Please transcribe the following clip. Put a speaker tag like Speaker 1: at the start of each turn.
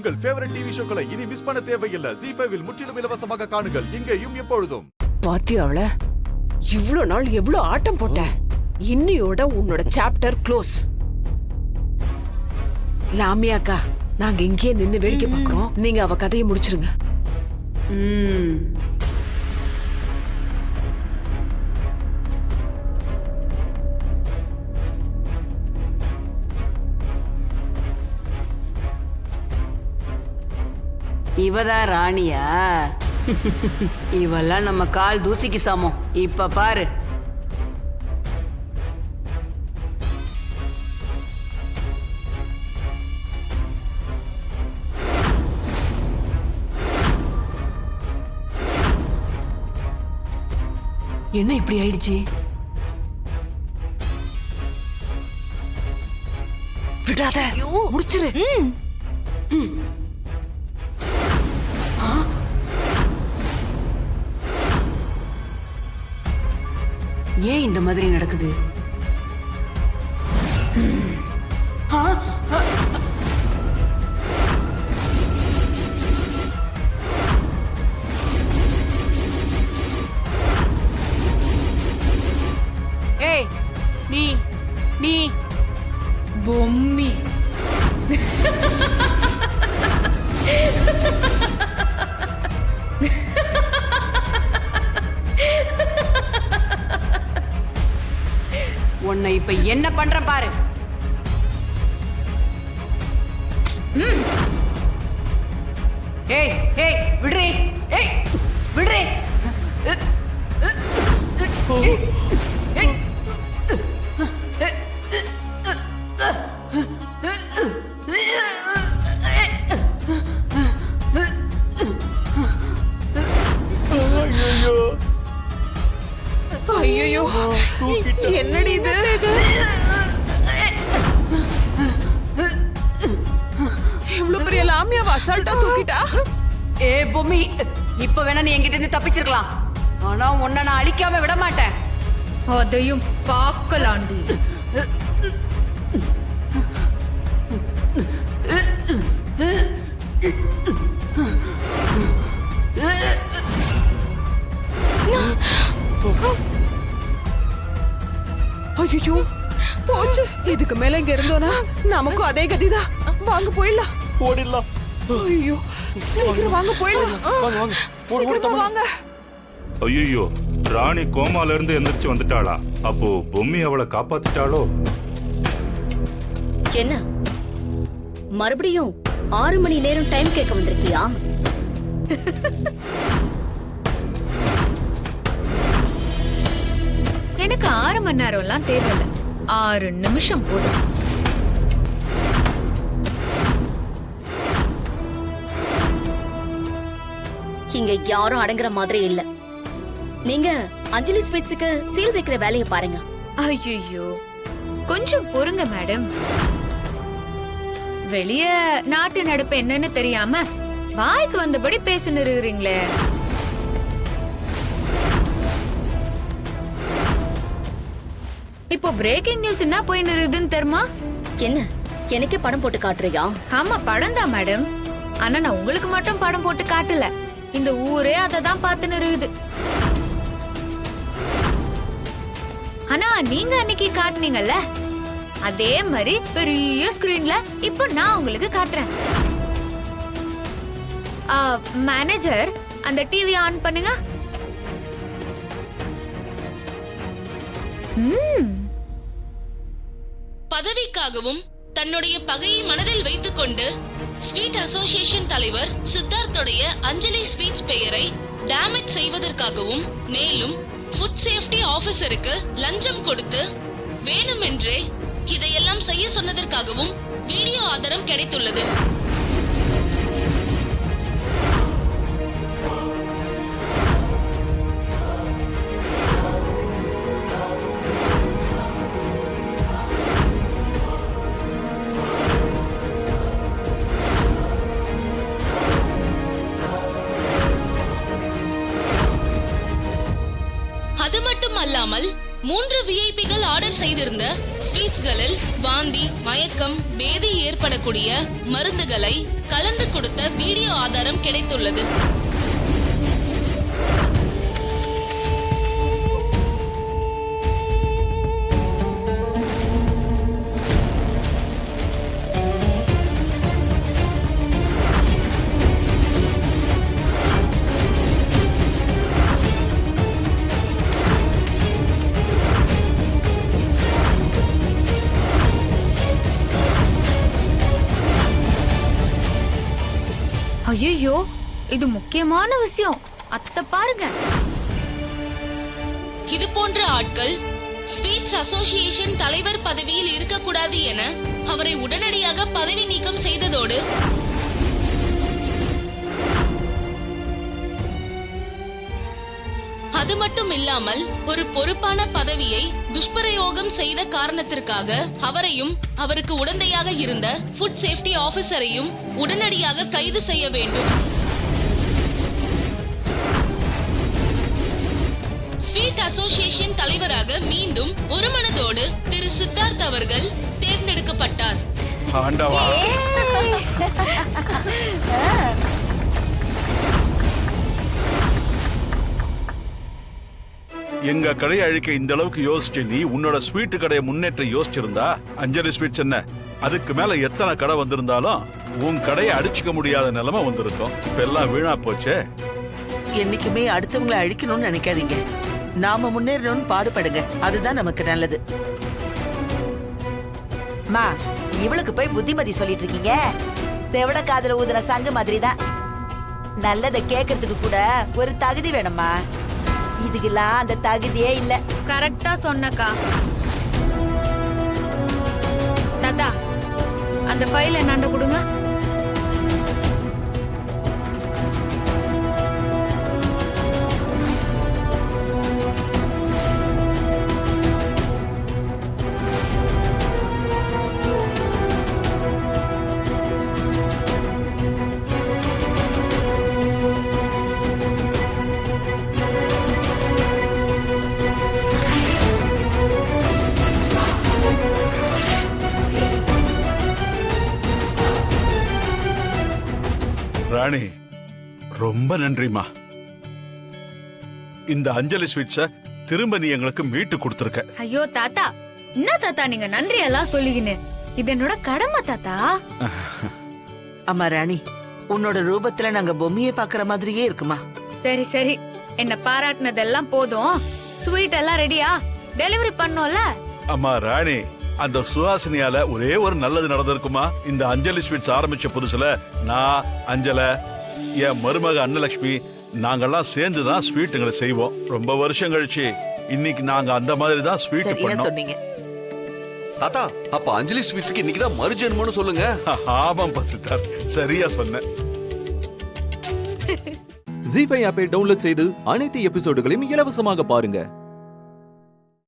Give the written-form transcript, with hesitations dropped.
Speaker 1: உங்கள் favourite TV ஷோக்களை இனி miss பண்ண தேவையில்லை. ZEE5 இல் முற்றிலும் இலவசமாக காணுங்கள். இங்கேயும் எப்பொழுதும்.
Speaker 2: பாத்தியாவள இவ்ளோ நாள் எவ்ளோ ஆட்டம் போட்ட, இன்னியோட உன்னோட சாப்டர் க்ளோஸ். லாமியாக்கா, நாங்க இங்கேயே நின்னு வேடிக்கை பார்க்கறோம். நீங்க அவ கதையை முடிச்சிருங்க.
Speaker 3: இவதான் ராணியா? இவெல்லாம் நம்ம கால் தூசிக்கு சமம். இப்ப பாரு. என்ன இப்படி ஆயிடுச்சு?
Speaker 2: விடாத, முடிச்சிரு.
Speaker 3: ஏன் இந்த மாதிரி நடக்குது? ஏய், நீ பொம்மி. உன்னை இப்ப என்ன பண்ற பாரு. ஏய் ஏய் விடுறே. ஏய் விடுறே.
Speaker 2: ஐயோ, என்னடி இது? இவ்வளவு பெரிய லாமியாவை அசால்ட்டா தூக்கிட்டா?
Speaker 3: ஏ பொம்மி, இப்ப வேணா நீ என்கிட்ட இருந்து தப்பிச்சிருக்கலாம். ஆனா உன்னை நான் அழிக்காம விட மாட்டேன்.
Speaker 4: அதையும் பார்க்கலாண்டி.
Speaker 2: ஐயோ, போச்சு. இதுக்கு மேல இங்க இருந்தோனா நமக்கும் அதே கதிதான். வாங்க போயிடலாம்.
Speaker 5: ஓடிடலாம்.
Speaker 2: ஐயோ, சீக்கிரம் வாங்க போயிடலாம். சீக்கிரமா வாங்க.
Speaker 6: ஐயோ, ராணி கோமால இருந்து எந்திரிச்சு வந்துட்டாளா? அப்போ பொம்மி அவளை காப்பாத்திட்டாளோ?
Speaker 7: என்ன மறுபடியும் 6 மணி நேரம் டைம் கேட்க வந்திருக்கியா?
Speaker 4: எனக்கு 6 மணி நேரம்லாம் தேவையில்லை, 6 நிமிஷம் போதும்.
Speaker 7: இங்க யாரும் அடங்குற மாதிரி இல்ல. நீங்க அஞ்சலி ஸ்வீட்ஸுக்கு சீல் வைக்கிற வேலையை பாருங்க.
Speaker 4: ஐயோ, கொஞ்சம் பொறுங்க மேடம். வெளிய நாட்டு நடப்பு என்னன்னு தெரியாம வாய்க்கு வந்தபடி பேசின்னு இருக்கிறீங்களே. இப்போ பிரேக்கிங் நியூஸ் என்ன போயின்னு இருக்குதுன்னு தெரியுமா?
Speaker 7: என்ன, எனக்கே படம் போட்டு காட்டுறியா?
Speaker 4: ஆமா, படம் தான் மேடம். ஆனா நான் உங்களுக்கு மட்டும் படம் போட்டு காட்டல, இந்த ஊரே அதை தான் பார்த்துன்னு இருக்குது. ஆனா நீங்க அன்னைக்கு காட்டுனீங்கல்ல, அதே மாதிரி பெரிய ஸ்கிரீன்ல இப்போ நான் உங்களுக்கு காட்டுறேன். மேனேஜர், அந்த டிவி ஆன் பண்ணுங்க.
Speaker 8: பதவிக்காகவும் தன்னுடைய பகையை மனதில் வைத்துக் கொண்டு ஸ்வீட் அசோசியேஷன் தலைவர் சித்தார்த்துடைய அஞ்சலி ஸ்வீட்ஸ் பெயரை டேமேஜ் செய்வதற்காகவும், மேலும் ஃபுட் சேஃப்டி ஆபீசருக்கு லஞ்சம் கொடுத்து வேணுமென்றே இதையெல்லாம் செய்ய சொன்னதற்காகவும் வீடியோ ஆதாரம் கிடைத்துள்ளது. அது மட்டும் அல்லாமல் 3 விஐபிகள் ஆர்டர் செய்திருந்த ஸ்வீட்ஸ்களில் வாந்தி, மயக்கம், பேதி ஏற்படக்கூடிய மருந்துகளை கலந்து கொடுத்த வீடியோ ஆதாரம் கிடைத்துள்ளது.
Speaker 4: ஐயோ, இது முக்கியமான விஷயம். அத்தை பாருங்க.
Speaker 8: இது போன்ற ஆட்கள் ஸ்வீட்ஸ் அசோசியேஷன் தலைவர் பதவியில் இருக்கக்கூடாது என அவரை உடனடியாக பதவி நீக்கம் செய்ததோடு அது மட்டும் இல்லாமல் ஒரு பொறுப்பான பதவியை துஷ்பிரயோகம் செய்த காரணத்திற்காக அவரையும் அவருக்கு உடந்தையாக இருந்த ஃபுட் சேஃப்டி ஆபீசரையும் உடனடியாக கைது செய்ய வேண்டும். ஸ்வீட் அசோசியேஷன் தலைவராக மீண்டும் ஒரு மனதோடு திரு சித்தார்த் அவர்கள் தேர்ந்தெடுக்கப்பட்டார்.
Speaker 1: ஆண்டவா, எங்க கடையை அழிக்க இந்த அளவுக்கு யோசிச்சு நீ உன்னோட ஸ்வீட் கடையை முன்னேற்ற யோசிச்சிருந்தா அஞ்சலி ஸ்வீட்ஸ் என்ன அதுக்கு மேல எத்தனை கடை வந்திருந்தாலும் உன் கடையை அடிச்சுக்க முடியாத நிலைமை வந்திருக்கும். இப்ப எல்லாம் வீணா போச்சே.
Speaker 5: என்னைக்குமே அடுத்தவங்களை அழிக்கணும்னு நினைக்காதீங்க. நாம முன்னேறணும்னு பாடுபடுங்க. அதுதான் நமக்கு நல்லது.
Speaker 9: மா, இவளுக்கு போய் புத்திமதி சொல்லிட்டு இருக்கீங்க. தெவட காதுல ஊதுன சங்கு மாதிரி தான். நல்லதை கேட்கறதுக்கு கூட ஒரு தகுதி வேணுமா? இதுக்கெல்லாம் அந்த தகுதியே இல்ல.
Speaker 4: கரெக்டா சொன்னக்கா. தாத்தா, அந்த ஃபைல் என்னாண்ட கொடுங்க.
Speaker 1: ராணி, ரொம்ப நன்றிமா. இந்த அஞ்சலி ஸ்வீட்ஸ திரும்ப நீ எங்களுக்கு மீட்டு கொடுத்திருக்க.
Speaker 4: ஐயோ தாத்தா, என்ன தாத்தா நீங்க நன்றி எல்லாம் சொல்லிக்கின்னு? இது என்னோட கடமை தாத்தா.
Speaker 5: அம்மா ராணி, உன்னோட ரூபத்துல நாங்க பொம்மையை பாக்குற மாதிரியே இருக்குமா?
Speaker 4: சரி சரி, என்ன பாராட்டினதெல்லாம் போதும். ஸ்வீட் எல்லாம் ரெடியா? டெலிவரி பண்ணோம்ல?
Speaker 1: அம்மா ராணி, அந்த சுஹாசினியால ஒரே ஒரு நல்லது நடந்திருக்குமா? இந்த அஞ்சலி ஸ்வீட்ஸ் ஆரம்பிச்ச புதுசுல நான், அஞ்சல, என் மருமக அன்னலட்சுமி நாங்கெல்லாம் சேர்ந்துதான் ஸ்வீட்டுங்களை செய்வோம். ரொம்ப வருஷம் கழிச்சு இன்னைக்கு நாங்க அந்த மாதிரி தான் ஸ்வீட் பண்ணோம்.
Speaker 5: சொன்னீங்க
Speaker 10: தாத்தா. அப்ப அஞ்சலி ஸ்வீட்ஸ்க்கு இன்னைக்கு தான் மறுஜென்மம்னு சொல்லுங்க.
Speaker 1: ஆமாம் பசித்தார், சரியா சொன்னேன்.
Speaker 11: ஜீ5 ஆப்பை டவுன்லோட் செய்து அனைத்து எபிசோடுகளையும் இலவசமாக பாருங்க.